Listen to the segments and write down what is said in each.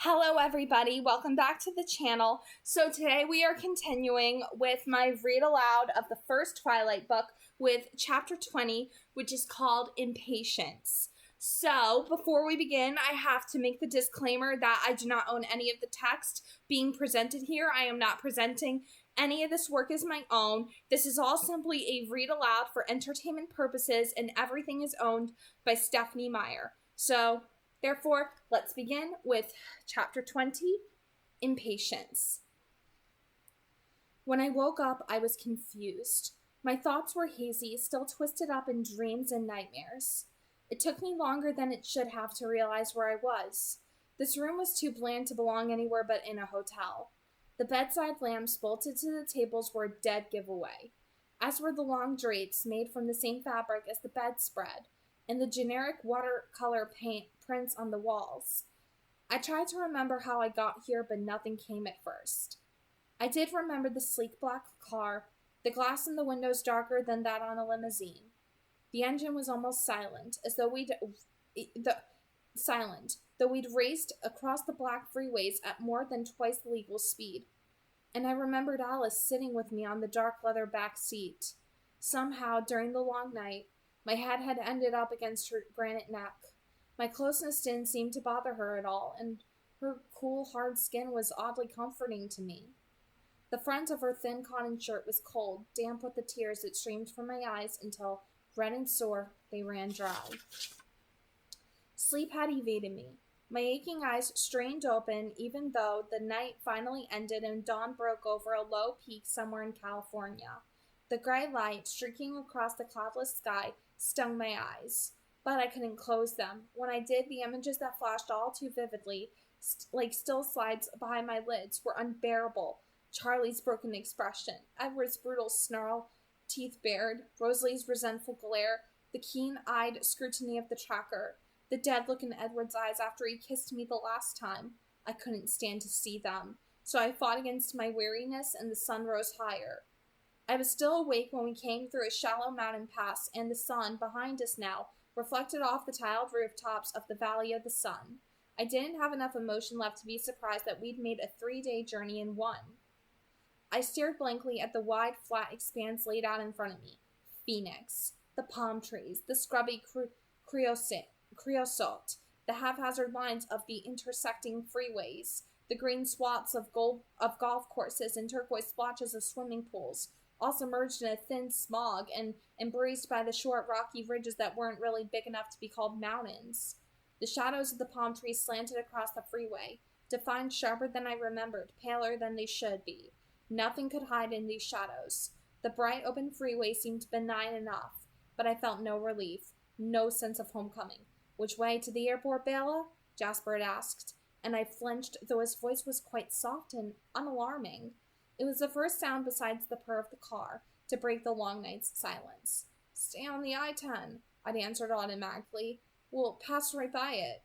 Hello everybody, welcome back to the channel. So today we are continuing with my read aloud of the first Twilight book with chapter 20, which is called Impatience. So before we begin, I have to make the disclaimer that I do not own any of the text being presented here. I am not presenting any of this work as my own. This is all simply a read aloud for entertainment purposes, and everything is owned by Stephenie Meyer. So therefore, let's begin with Chapter 20, Impatience. When I woke up, I was confused. My thoughts were hazy, still twisted up in dreams and nightmares. It took me longer than it should have to realize where I was. This room was too bland to belong anywhere but in a hotel. The bedside lamps bolted to the tables were a dead giveaway, as were the long drapes made from the same fabric as the bedspread, and the generic watercolor paint prints on the walls. I tried to remember how I got here, but nothing came at first. I did remember the sleek black car, the glass in the windows darker than that on a limousine. The engine was almost silent, though we'd raced across the black freeways at more than twice the legal speed. And I remembered Alice sitting with me on the dark leather back seat. Somehow, during the long night, my head had ended up against her granite neck. My closeness didn't seem to bother her at all, and her cool, hard skin was oddly comforting to me. The front of her thin cotton shirt was cold, damp with the tears that streamed from my eyes until, red and sore, they ran dry. Sleep had evaded me. My aching eyes strained open, even though the night finally ended and dawn broke over a low peak somewhere in California. The gray light streaking across the cloudless sky stung my eyes, but I couldn't close them. When I did, the images that flashed all too vividly, like still slides behind my lids, were unbearable. Charlie's broken expression, Edward's brutal snarl, teeth bared, Rosalie's resentful glare, the keen-eyed scrutiny of the tracker, the dead look in Edward's eyes after he kissed me the last time. I couldn't stand to see them, so I fought against my weariness, and the sun rose higher. I was still awake when we came through a shallow mountain pass, and the sun, behind us now, reflected off the tiled rooftops of the Valley of the Sun. I didn't have enough emotion left to be surprised that we'd made a 3-day journey in one. I stared blankly at the wide, flat expanse laid out in front of me. Phoenix, the palm trees, the scrubby creosote, the haphazard lines of the intersecting freeways, the green swaths of golf courses and turquoise splotches of swimming pools, all submerged in a thin smog and embraced by the short rocky ridges that weren't really big enough to be called mountains. The shadows of the palm trees slanted across the freeway, defined sharper than I remembered, paler than they should be. Nothing could hide in these shadows. The bright open freeway seemed benign enough, but I felt no relief, no sense of homecoming. "Which way to the airport, Bella?" Jasper had asked, and I flinched, though his voice was quite soft and unalarming. It was the first sound besides the purr of the car to break the long night's silence. "Stay on the I-10, I'd answered automatically. "We'll pass right by it."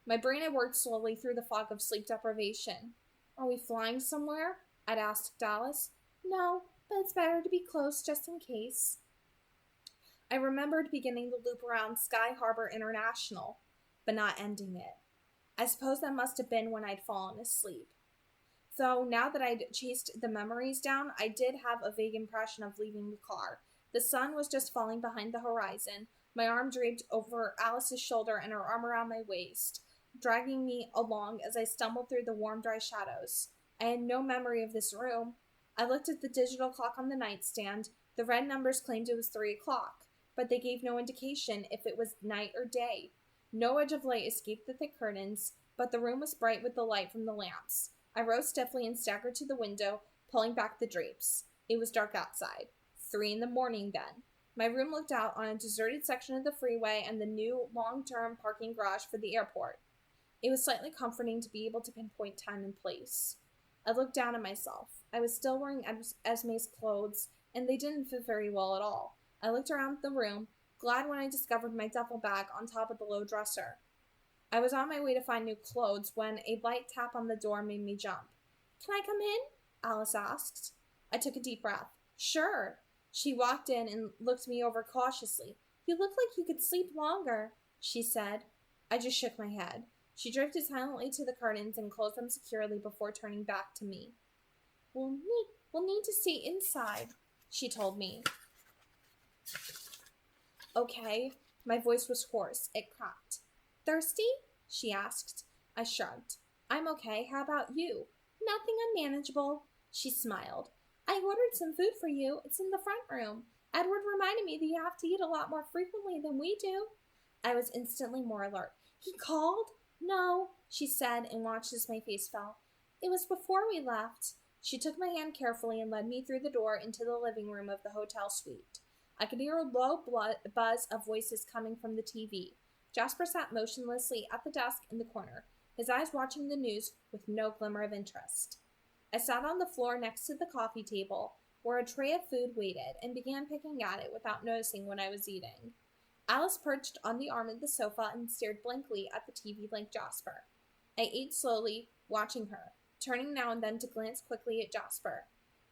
My brain had worked slowly through the fog of sleep deprivation. "Are we flying somewhere?" I'd asked Alice. "No, but it's better to be close just in case." I remembered beginning the loop around Sky Harbor International, but not ending it. I suppose that must have been when I'd fallen asleep. Though now that I'd chased the memories down, I did have a vague impression of leaving the car. The sun was just falling behind the horizon, my arm draped over Alice's shoulder and her arm around my waist, dragging me along as I stumbled through the warm, dry shadows. I had no memory of this room. I looked at the digital clock on the nightstand. The red numbers claimed it was 3 o'clock, but they gave no indication if it was night or day. No edge of light escaped the thick curtains, but the room was bright with the light from the lamps. I rose stiffly and staggered to the window, pulling back the drapes. It was dark outside. 3 a.m, then. My room looked out on a deserted section of the freeway and the new long-term parking garage for the airport. It was slightly comforting to be able to pinpoint time and place. I looked down at myself. I was still wearing Esme's clothes, and they didn't fit very well at all. I looked around the room, glad when I discovered my duffel bag on top of the low dresser. I was on my way to find new clothes when a light tap on the door made me jump. "Can I come in?" Alice asked. I took a deep breath. "Sure." She walked in and looked me over cautiously. "You look like you could sleep longer," she said. I just shook my head. She drifted silently to the curtains and closed them securely before turning back to me. We'll need to stay inside, she told me. Okay. My voice was hoarse. It cracked. Thirsty? She asked. I shrugged. I'm okay. How about you? Nothing unmanageable. She smiled. I ordered some food for you. It's in the front room. Edward reminded me that you have to eat a lot more frequently than we do. I was instantly more alert. He called? No, she said and watched as my face fell. It was before we left. She took my hand carefully and led me through the door into the living room of the hotel suite. I could hear a low buzz of voices coming from the TV. Jasper sat motionlessly at the desk in the corner, his eyes watching the news with no glimmer of interest. I sat on the floor next to the coffee table, where a tray of food waited, and began picking at it without noticing what I was eating. Alice perched on the arm of the sofa and stared blankly at the TV like Jasper. I ate slowly, watching her, turning now and then to glance quickly at Jasper.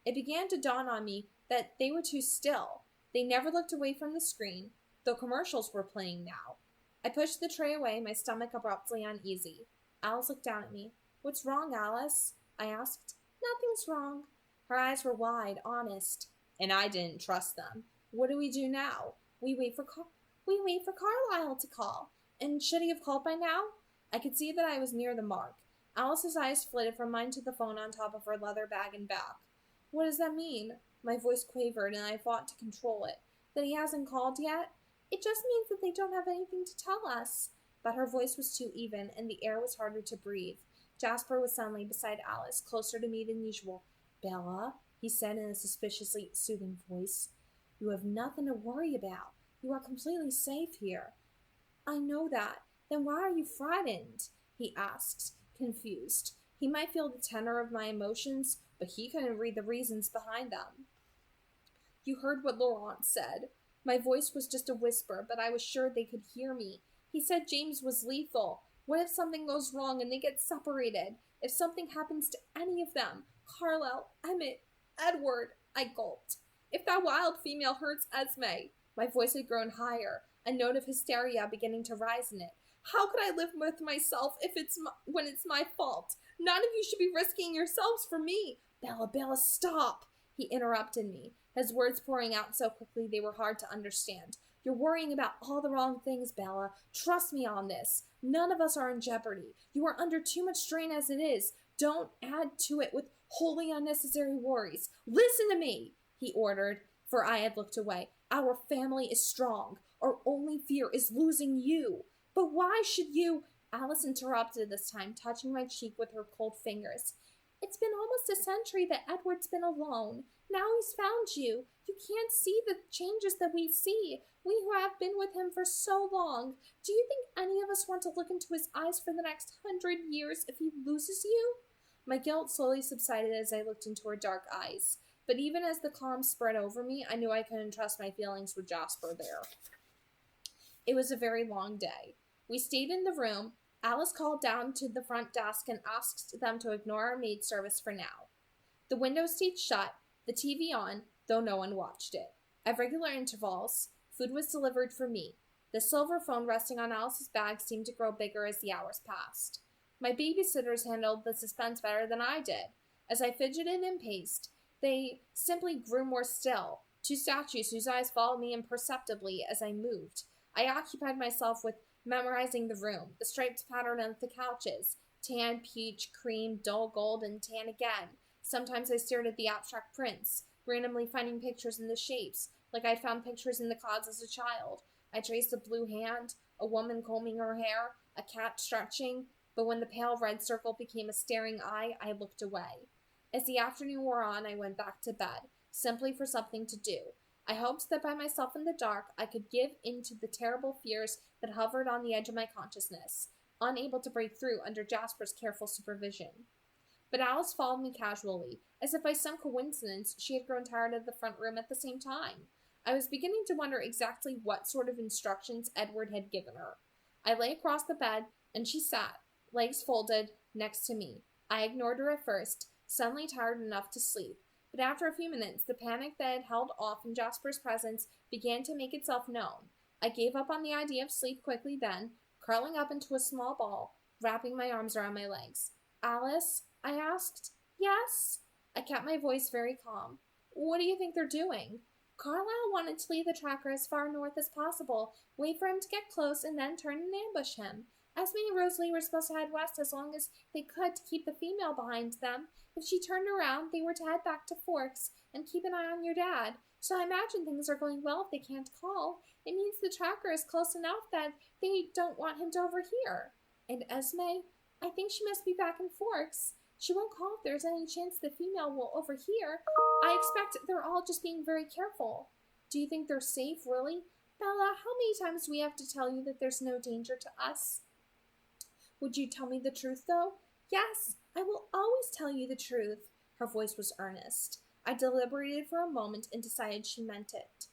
It began to dawn on me that they were too still. They never looked away from the screen, though commercials were playing now. I pushed the tray away, my stomach abruptly uneasy. Alice looked down at me. What's wrong, Alice? I asked. Nothing's wrong. Her eyes were wide, honest. And I didn't trust them. What do we do now? We wait for Carlisle to call. And should he have called by now? I could see that I was near the mark. Alice's eyes flitted from mine to the phone on top of her leather bag and back. What does that mean? My voice quavered, and I fought to control it. That he hasn't called yet? It just means that they don't have anything to tell us. But her voice was too even, and the air was harder to breathe. Jasper was suddenly beside Alice, closer to me than usual. Bella, he said in a suspiciously soothing voice, you have nothing to worry about. You are completely safe here. I know that. Then why are you frightened? He asked, confused. He might feel the tenor of my emotions, but he couldn't read the reasons behind them. You heard what Laurent said. My voice was just a whisper, but I was sure they could hear me. He said James was lethal. What if something goes wrong and they get separated? If something happens to any of them? Carlisle, Emmett, Edward, I gulped. If that wild female hurts Esme. My voice had grown higher, a note of hysteria beginning to rise in it. How could I live with myself when it's my fault? None of you should be risking yourselves for me. Bella, stop, he interrupted me, his words pouring out so quickly they were hard to understand. You're worrying about all the wrong things, Bella. Trust me on this. None of us are in jeopardy. You are under too much strain as it is. Don't add to it with wholly unnecessary worries. Listen to me, he ordered, for I had looked away. Our family is strong. Our only fear is losing you. But why should you? Alice interrupted this time, touching my cheek with her cold fingers. It's been almost a century that Edward's been alone. Now he's found you. You can't see the changes that we see. We who have been with him for so long. Do you think any of us want to look into his eyes for the next 100 years if he loses you? My guilt slowly subsided as I looked into her dark eyes. But even as the calm spread over me, I knew I couldn't trust my feelings with Jasper there. It was a very long day. We stayed in the room. Alice called down to the front desk and asked them to ignore our maid service for now. The window stayed shut, the TV on, though no one watched it. At regular intervals, food was delivered for me. The silver phone resting on Alice's bag seemed to grow bigger as the hours passed. My babysitters handled the suspense better than I did. As I fidgeted and paced, they simply grew more still, two statues whose eyes followed me imperceptibly as I moved. I occupied myself with memorizing the room, the striped pattern of the couches, tan, peach, cream, dull gold, and tan again. Sometimes I stared at the abstract prints, randomly finding pictures in the shapes, like I'd found pictures in the clouds as a child. I traced a blue hand, a woman combing her hair, a cat stretching, but when the pale red circle became a staring eye, I looked away. As the afternoon wore on, I went back to bed, simply for something to do. I hoped that by myself in the dark, I could give in to the terrible fears that hovered on the edge of my consciousness, unable to break through under Jasper's careful supervision. But Alice followed me casually, as if by some coincidence she had grown tired of the front room at the same time. I was beginning to wonder exactly what sort of instructions Edward had given her. I lay across the bed, and she sat, legs folded, next to me. I ignored her at first, suddenly tired enough to sleep. But after a few minutes, the panic that had held off in Jasper's presence began to make itself known. I gave up on the idea of sleep quickly then, curling up into a small ball, wrapping my arms around my legs. Alice? I asked. Yes? I kept my voice very calm. What do you think they're doing? Carlisle wanted to lead the tracker as far north as possible, wait for him to get close, and then turn and ambush him. Esme and Rosalie were supposed to head west as long as they could to keep the female behind them. If she turned around, they were to head back to Forks and keep an eye on your dad. So I imagine things are going well if they can't call. It means the tracker is close enough that they don't want him to overhear. And Esme? I think she must be back in Forks. She won't call if there's any chance the female will overhear. I expect they're all just being very careful. Do you think they're safe, really? Bella, how many times do we have to tell you that there's no danger to us? Would you tell me the truth, though? Yes, I will always tell you the truth. Her voice was earnest. I deliberated for a moment and decided she meant it.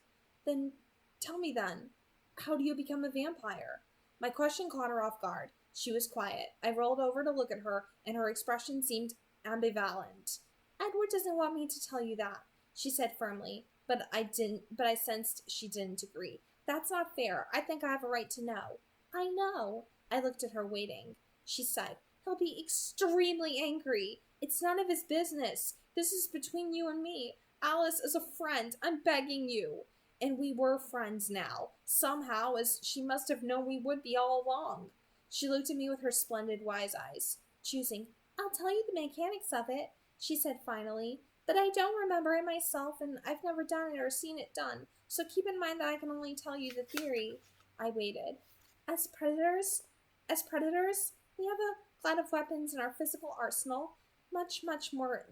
Then, tell me then, how do you become a vampire? My question caught her off guard. She was quiet. I rolled over to look at her, and her expression seemed ambivalent. Edward doesn't want me to tell you that, she said firmly, but I sensed she didn't agree. That's not fair. I think I have a right to know. I know. I looked at her, waiting. She sighed. He'll be extremely angry. It's none of his business. This is between you and me. Alice is a friend. I'm begging you. And we were friends now. Somehow, as she must have known we would be all along. She looked at me with her splendid wise eyes, choosing. I'll tell you the mechanics of it, she said finally, but I don't remember it myself, and I've never done it or seen it done, so keep in mind that I can only tell you the theory. I waited. As predators, we have a glut of weapons in our physical arsenal, much more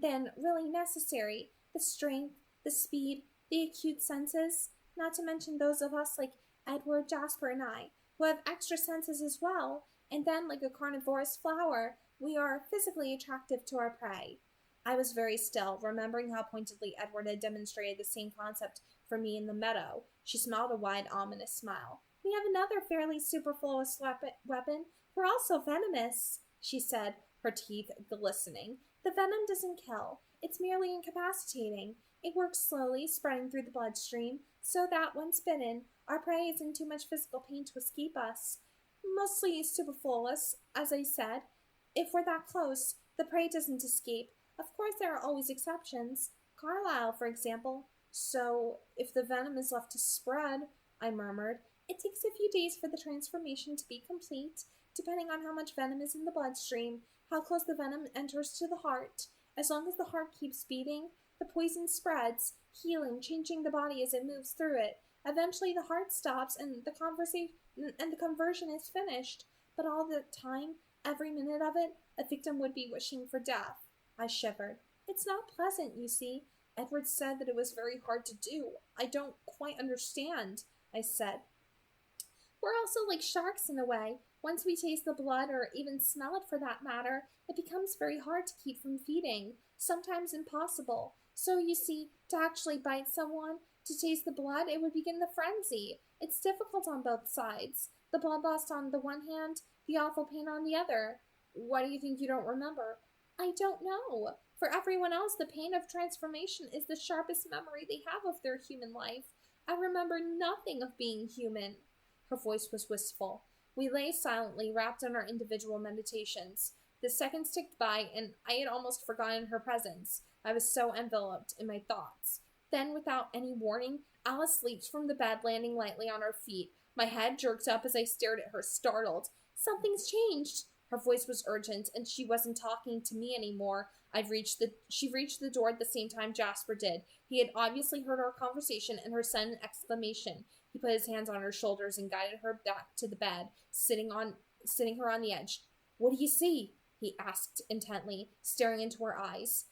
than really necessary. The strength, the speed, the acute senses, not to mention those of us like Edward, Jasper, and I, who have extra senses as well, and then, like a carnivorous flower, we are physically attractive to our prey. I was very still, remembering how pointedly Edward had demonstrated the same concept for me in the meadow. She smiled a wide, ominous smile. We have another fairly superfluous weapon. We're also venomous, she said, her teeth glistening. The venom doesn't kill. It's merely incapacitating. It works slowly, spreading through the bloodstream, so that, once bitten, our prey is in too much physical pain to escape us. Mostly superfluous, as I said. If we're that close, the prey doesn't escape. Of course, there are always exceptions. Carlisle, for example. So, if the venom is left to spread, I murmured, it takes a few days for the transformation to be complete, depending on how much venom is in the bloodstream, how close the venom enters to the heart. As long as the heart keeps beating, the poison spreads, healing, changing the body as it moves through it. Eventually, the heart stops, and the conversion is finished. But all the time, every minute of it, a victim would be wishing for death. I shivered. It's not pleasant, you see. Edward said that it was very hard to do. I don't quite understand, I said. We're also like sharks in a way. Once we taste the blood, or even smell it for that matter, it becomes very hard to keep from feeding, sometimes impossible. So you see, to actually bite someone, to taste the blood, it would begin the frenzy. It's difficult on both sides. The bloodlust on the one hand, the awful pain on the other. Why do you think you don't remember? I don't know. For everyone else, the pain of transformation is the sharpest memory they have of their human life. I remember nothing of being human. Her voice was wistful. We lay silently, wrapped in our individual meditations. The seconds ticked by, and I had almost forgotten her presence. I was so enveloped in my thoughts. Then, without any warning, Alice leaped from the bed, landing lightly on her feet. My head jerked up as I stared at her, startled. Something's changed. Her voice was urgent, and she wasn't talking to me anymore. She reached the door at the same time Jasper did. He had obviously heard our conversation and her sudden exclamation. He put his hands on her shoulders and guided her back to the bed, sitting her on the edge. What do you see? He asked intently, staring into her eyes.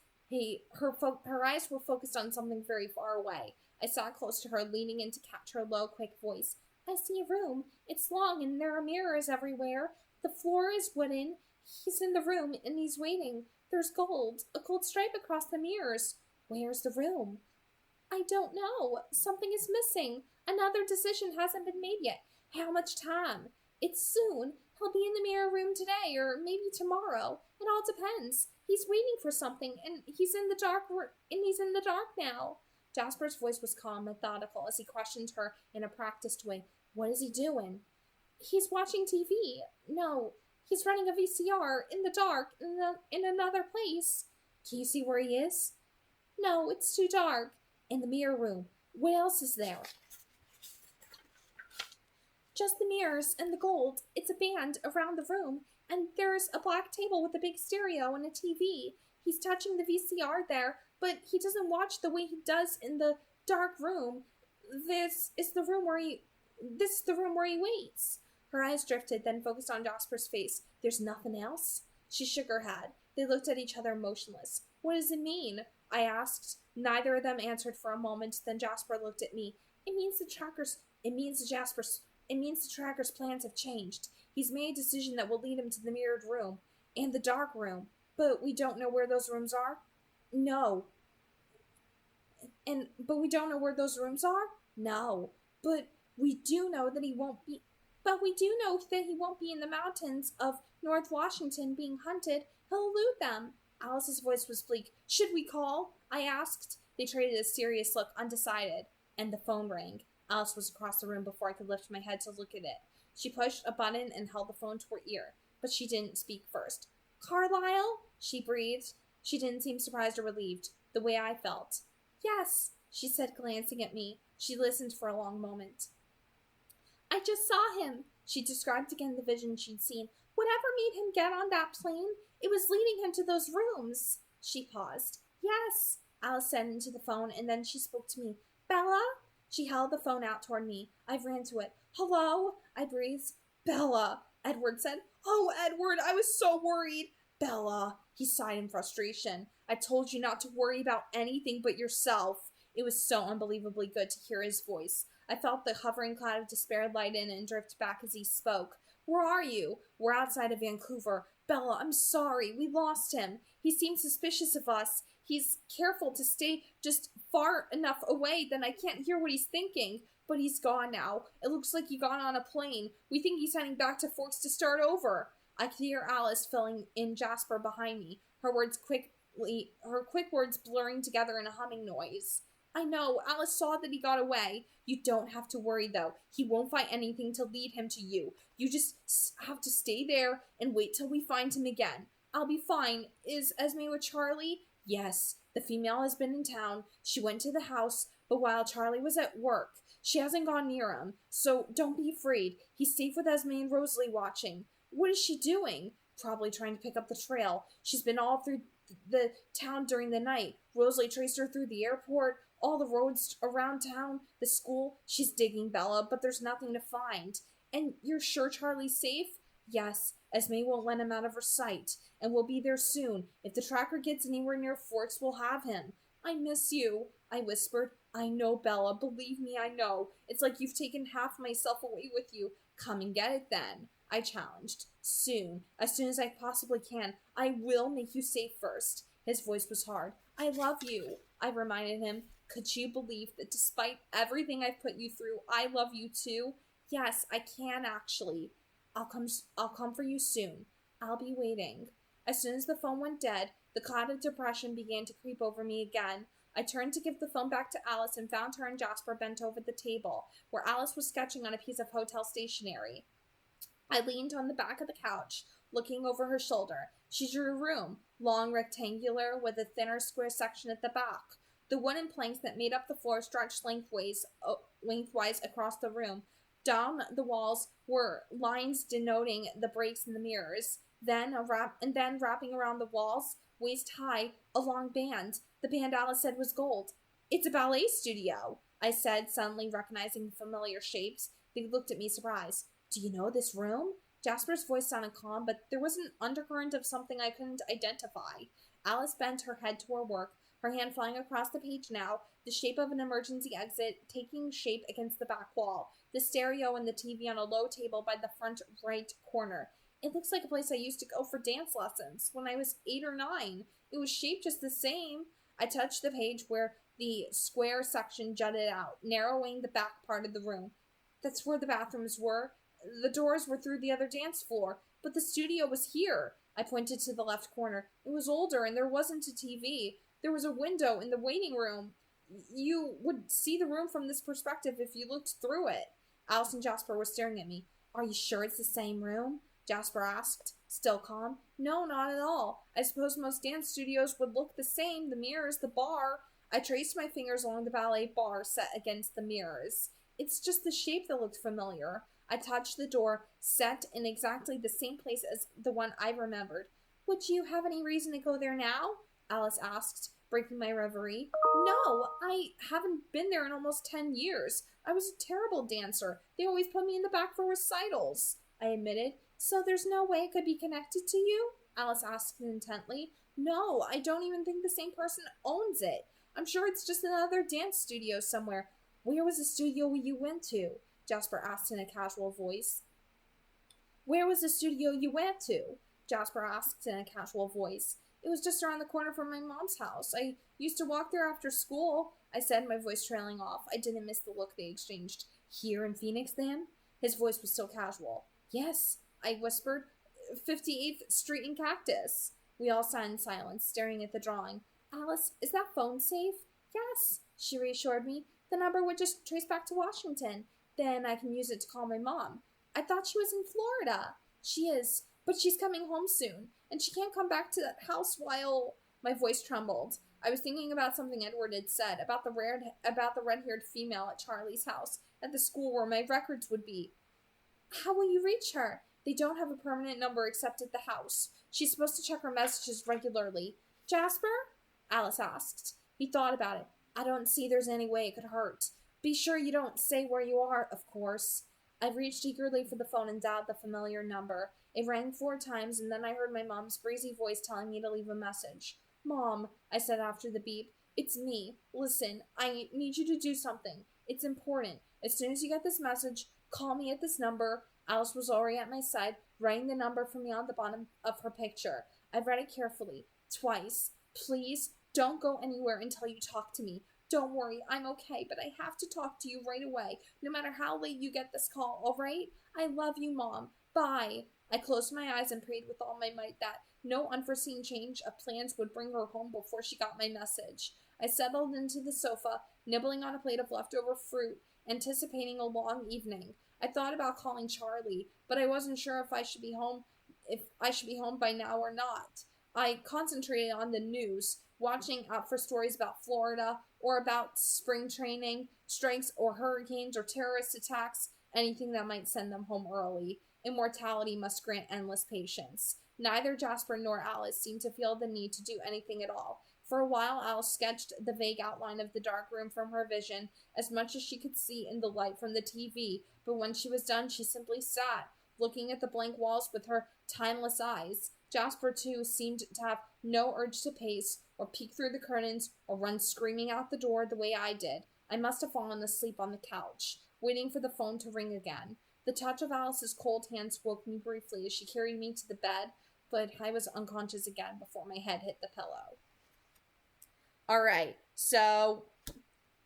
Her eyes were focused on something very far away. I sat close to her, leaning in to catch her low, quick voice. I see a room. It's long, and there are mirrors everywhere. The floor is wooden. He's in the room, and he's waiting. There's a gold stripe across the mirrors. Where's the room? I don't know. Something is missing. Another decision hasn't been made yet. How much time? It's soon. He'll be in the mirror room today, or maybe tomorrow. It all depends. He's waiting for something, and he's in the dark now. Jasper's voice was calm, methodical, as he questioned her in a practiced way. What is he doing? He's watching TV. No, he's running a VCR in the dark in another place. Can you see where he is? No, it's too dark. In the mirror room. What else is there? Just the mirrors and the gold. It's a band around the room, and there's a black table with a big stereo and a TV. He's touching the VCR there, but he doesn't watch the way he does in the dark room. This is the room where he waits. Her eyes drifted, then focused on Jasper's face. There's nothing else? She shook her head. They looked at each other motionless. What does it mean? I asked. Neither of them answered for a moment, then Jasper looked at me. It means the tracker's plans have changed. He's made a decision that will lead him to the mirrored room and the dark room. But we don't know where those rooms are? No. But we don't know where those rooms are? No. But we do know that he won't be in the mountains of North Washington being hunted. He'll elude them. Alice's voice was bleak. Should we call? I asked. They traded a serious look, undecided. And the phone rang. Alice was across the room before I could lift my head to look at it. She pushed a button and held the phone to her ear, but she didn't speak first. Carlisle? She breathed. She didn't seem surprised or relieved, the way I felt. Yes, she said, glancing at me. She listened for a long moment. I just saw him. She described again the vision she'd seen. Whatever made him get on that plane? It was leading him to those rooms. She paused. Yes, Alice said into the phone, and then she spoke to me. Bella? She held the phone out toward me. I ran to it. Hello? I breathed. Bella, Edward said. Oh, Edward, I was so worried. Bella, he sighed in frustration. I told you not to worry about anything but yourself. It was so unbelievably good to hear his voice. I felt the hovering cloud of despair lighten and drift back as he spoke. Where are you? We're outside of Vancouver. Bella, I'm sorry. We lost him. He seemed suspicious of us. He's careful to stay just far enough away that I can't hear what he's thinking. But he's gone now. It looks like he got on a plane. We think he's heading back to Forks to start over. I could hear Alice filling in Jasper behind me, her quick words blurring together in a humming noise. I know, Alice saw that he got away. You don't have to worry, though. He won't find anything to lead him to you. You just have to stay there and wait till we find him again. I'll be fine. Is Esme with Charlie? Yes, the female has been in town. She went to the house, but while Charlie was at work, she hasn't gone near him. So don't be afraid. He's safe with Esme and Rosalie watching. What is she doing? Probably trying to pick up the trail. She's been all through the town during the night. Rosalie traced her through the airport, all the roads around town, the school. She's digging, Bella, but there's nothing to find. And you're sure Charlie's safe? Yes, Esme won't let him out of her sight, and we'll be there soon. If the tracker gets anywhere near Forks, we'll have him. I miss you, I whispered. I know, Bella. Believe me, I know. It's like you've taken half myself away with you. Come and get it then, I challenged. Soon, as soon as I possibly can. I will make you safe first. His voice was hard. I love you, I reminded him. Could you believe that despite everything I've put you through, I love you too? Yes, I can actually. I'll come for you soon. I'll be waiting. As soon as the phone went dead, the cloud of depression began to creep over me again. I turned to give the phone back to Alice and found her and Jasper bent over the table, where Alice was sketching on a piece of hotel stationery. I leaned on the back of the couch, looking over her shoulder. She drew a room, long rectangular, with a thinner square section at the back. The wooden planks that made up the floor stretched lengthwise across the room. Down the walls were lines denoting the breaks in the mirrors. Then wrapping around the walls, waist high, a long band. The band Alice said was gold. It's a ballet studio, I said, suddenly recognizing the familiar shapes. They looked at me surprised. Do you know this room? Jasper's voice sounded calm, but there was an undercurrent of something I couldn't identify. Alice bent her head to her work, her hand flying across the page now, the shape of an emergency exit taking shape against the back wall, the stereo and the TV on a low table by the front right corner. It looks like a place I used to go for dance lessons when I was 8 or 9. It was shaped just the same. I touched the page where the square section jutted out, narrowing the back part of the room. That's where the bathrooms were. The doors were through the other dance floor, but the studio was here. I pointed to the left corner. It was older, and there wasn't a TV. There was a window in the waiting room. You would see the room from this perspective if you looked through it. Alice and Jasper were staring at me. Are you sure it's the same room? Jasper asked, still calm. No, not at all. I suppose most dance studios would look the same, the mirrors, the bar. I traced my fingers along the ballet bar set against the mirrors. It's just the shape that looked familiar. I touched the door, set in exactly the same place as the one I remembered. Would you have any reason to go there now? Alice asked, breaking my reverie. No, I haven't been there in almost 10 years. I was a terrible dancer. They always put me in the back for recitals, I admitted. So there's no way it could be connected to you? Alice asked intently. No, I don't even think the same person owns it. I'm sure it's just another dance studio somewhere. Where was the studio you went to? Jasper asked in a casual voice. Where was the studio you went to? Jasper asked in a casual voice. It was just around the corner from my mom's house. I used to walk there after school, I said, my voice trailing off. I didn't miss the look they exchanged. Here in Phoenix, then? His voice was still casual. Yes, I whispered. 58th Street and Cactus. We all sat in silence, staring at the drawing. Alice, is that phone safe? Yes, she reassured me. The number would just trace back to Washington. Then I can use it to call my mom. I thought she was in Florida. She is, but she's coming home soon, and she can't come back to that house while... My voice trembled. I was thinking about something Edward had said, about the red-haired female at Charlie's house, at the school where my records would be. How will you reach her? They don't have a permanent number except at the house. She's supposed to check her messages regularly. Jasper? Alice asked. He thought about it. I don't see there's any way it could hurt. Be sure you don't say where you are, of course. I reached eagerly for the phone and dialed the familiar number. It rang 4 times, and then I heard my mom's breezy voice telling me to leave a message. Mom, I said after the beep, it's me. Listen, I need you to do something. It's important. As soon as you get this message, call me at this number. Alice was already at my side, writing the number for me on the bottom of her picture. I read it carefully, twice. Please, don't go anywhere until you talk to me. Don't worry, I'm okay, but I have to talk to you right away, no matter how late you get this call, all right? I love you, Mom. Bye. I closed my eyes and prayed with all my might that no unforeseen change of plans would bring her home before she got my message. I settled into the sofa, nibbling on a plate of leftover fruit, anticipating a long evening. I thought about calling Charlie, but I wasn't sure if I should be home by now or not. I concentrated on the news, watching out for stories about Florida or about spring training, strikes or hurricanes or terrorist attacks, anything that might send them home early. Immortality must grant endless patience. Neither Jasper nor Alice seemed to feel the need to do anything at all. For a while, Alice sketched the vague outline of the dark room from her vision, as much as she could see in the light from the TV, but when she was done, she simply sat, looking at the blank walls with her timeless eyes. Jasper, too, seemed to have no urge to pace, or peek through the curtains, or run screaming out the door the way I did. I must have fallen asleep on the couch, waiting for the phone to ring again. The touch of Alice's cold hands woke me briefly as she carried me to the bed, but I was unconscious again before my head hit the pillow. Alright, so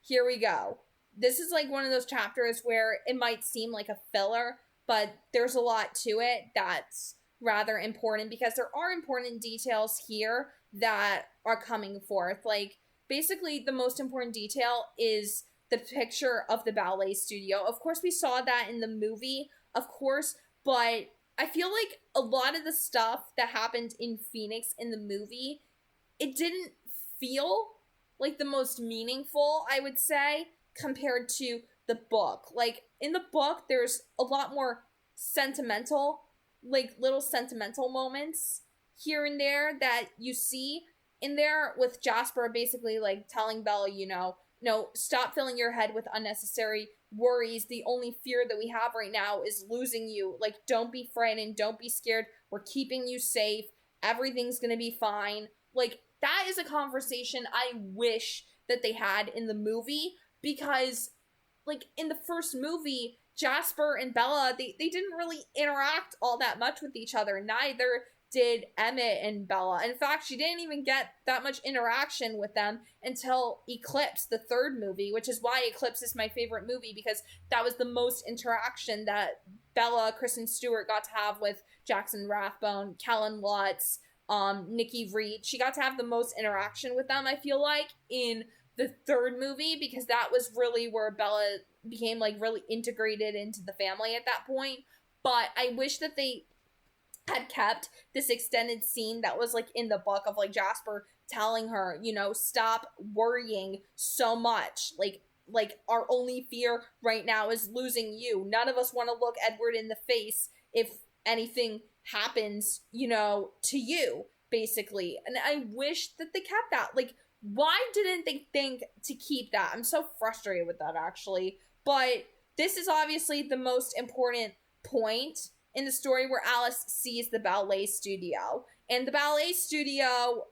here we go. This is like one of those chapters where it might seem like a filler, but there's a lot to it that's rather important because there are important details here that are coming forth. Like, basically, the most important detail is the picture of the ballet studio. Of course, we saw that in the movie, of course, but I feel like a lot of the stuff that happened in Phoenix in the movie, it didn't feel like the most meaningful, I would say, compared to the book. Like, in the book, there's a lot more sentimental, like, little sentimental moments here and there that you see in there with Jasper basically, like, telling Bella, no, stop filling your head with unnecessary worries. The only fear that we have right now is losing you. Like, don't be frightened. Don't be scared. We're keeping you safe. Everything's gonna be fine. Like, that is a conversation I wish that they had in the movie because, like, in the first movie, Jasper and Bella, they didn't really interact all that much with each other. Neither did Emmett and Bella. In fact, she didn't even get that much interaction with them until Eclipse, the third movie, which is why Eclipse is my favorite movie because that was the most interaction that Bella, Kristen Stewart got to have with Jackson Rathbone, Kellen Lutz, Nikki Reed. She got to have the most interaction with them, I feel like, in the third movie because that was really where Bella became, like, really integrated into the family at that point. but I wish that they had kept this extended scene that was like in the book of like Jasper telling her, you know, stop worrying so much. Like our only fear right now is losing you. None of us want to look Edward in the face if anything happens, you know, to you, basically. And I wish that they kept that. Like, why didn't they think to keep that? I'm so frustrated with that, actually. But this is obviously the most important point in the story, where Alice sees the ballet studio. And the ballet studio,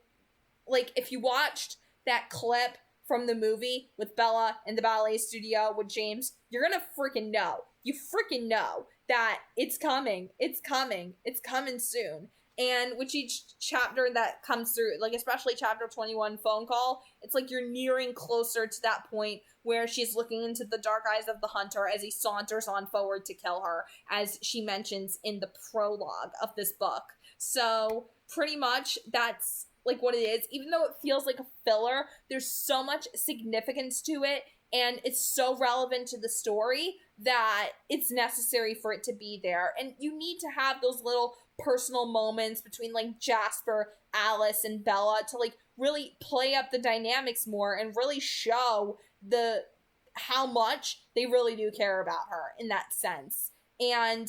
like, if you watched that clip from the movie with Bella in the ballet studio with James, you're gonna freaking know. You freaking know that it's coming. It's coming. It's coming soon. And with each chapter that comes through, like especially chapter 21 phone call, it's like you're nearing closer to that point where she's looking into the dark eyes of the hunter as he saunters on forward to kill her, as she mentions in the prologue of this book. So pretty much that's like what it is. Even though it feels like a filler, there's so much significance to it, and it's so relevant to the story that it's necessary for it to be there. And you need to have those little personal moments between like Jasper, Alice, and Bella to like really play up the dynamics more and really show the how much they really do care about her in that sense. And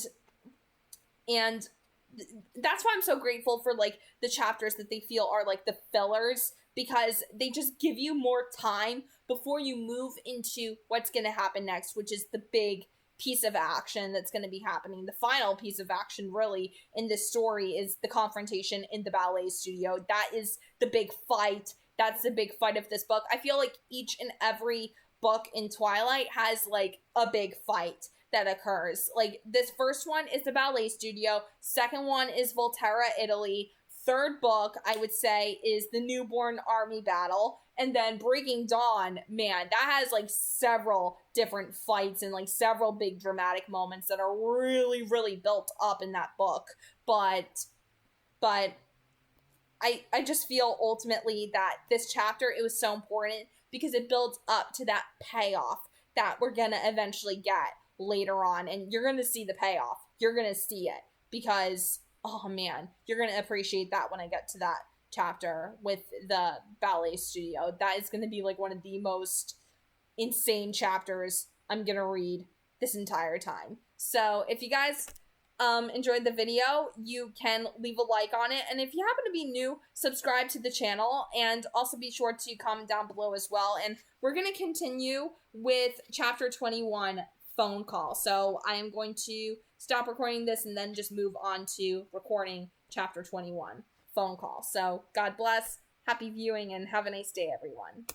that's why I'm so grateful for like the chapters that they feel are like the fillers, because they just give you more time before you move into what's going to happen next, which is the big piece of action that's going to be happening. The final piece of action really in this story is the confrontation in the ballet studio. That is the big fight. That's the big fight of this book. I feel like each and every book in Twilight has like a big fight that occurs. Like this first one is the ballet studio. Second one is Volterra, Italy. Third book, I would say, is the newborn army battle. And then Breaking Dawn, man, that has like several different fights and like several big dramatic moments that are really, really built up in that book. But I just feel ultimately that this chapter, it was so important because it builds up to that payoff that we're gonna eventually get later on. And you're gonna see the payoff. You're gonna see it because, oh man, you're gonna appreciate that when I get to that chapter with the ballet studio. That is gonna be like one of the most insane chapters I'm gonna read this entire time. So if you guys enjoyed the video, you can leave a like on it, and if you happen to be new, subscribe to the channel, and also be sure to comment down below as well. And we're gonna continue with chapter 21, phone call. So I am going to stop recording this and then just move on to recording chapter 21, phone call. So God bless, happy viewing, and have a nice day, everyone.